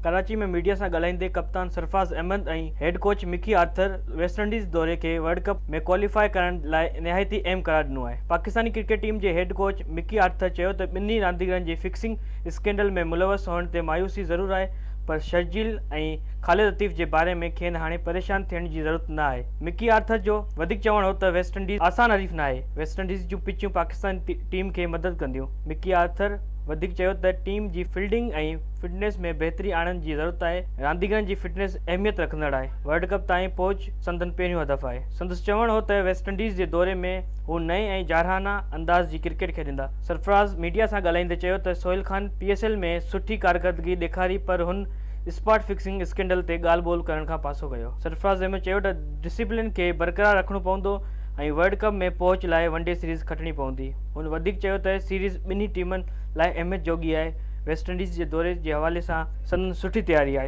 कराची में मीडिया से ॻाल्हाईंदे कप्तान सरफराज़ अहमद ऐं head coach Mickey Arthur West Indies दौरे के वर्ल्ड कप में क्वालिफाई करण लाइ निहायती अहम करार ॾिनो आहे। पाकिस्तानी क्रिकेट टीम के हेड कोच मिकी आर्थर चयो त ॿिन्ही रांदीगरनि जे फिक्सिंग स्कैंडल में मुलवस हुअण ते मायूसी ज़रूर आहे, पर शर्जील ऐं ख़ालिद लतीफ़ के बारे में खेनि हाणे परेशान थियण जी ज़रूरत न आहे। मिकी आर्थर जो वधीक चवण हो त वेस्ट इंडीज़ आसान हरीफ़ न आहे। वेस्ट इंडीज़ जूं पिचूं पाकिस्तान टीम के मदद कंदियूं। मिकी आर्थर वधीक चयो त टीम जी फील्डिंग ऐं फिटनेस में बेहतरी आणण जी ज़रूरत आहे। रांदीगरनि जी फिटनेस अहमियत रखंदड़ आहे। वर्ल्ड कप ताईं पहुच संदन पहिरियों हदफ़ आहे। संदसि चवण हो त वेस्ट इंडीज़ जे दौरे में हू नए ऐं जारहाना अंदाज़ जी क्रिकेट खेॾंदा। सरफराज़ मीडिया सां ॻाल्हाईंदे चयो त सोहेल खान PSL में सुठी कारकर्दगी ॾेखारी, पर हुन स्पॉट फिक्सिंग स्कैंडल ते ॻाल्हि ॿोल करण खां पासो कयो। सरफराज़ अहमद चयो त डिसिप्लिन खे बरक़रार रखणो पवंदो ऐं वर्ल्ड कप में पहुच लाइ वनडे सीरीज़ खटणी पवंदी। हुन वधीक चयो त सीरीज़ ॿिन्ही टीमनि लाइ अहमियत जोगी आहे। वेस्ट इंडीज़ जे दौरे जे हवाले सां संदन सुठी तयारी आहे।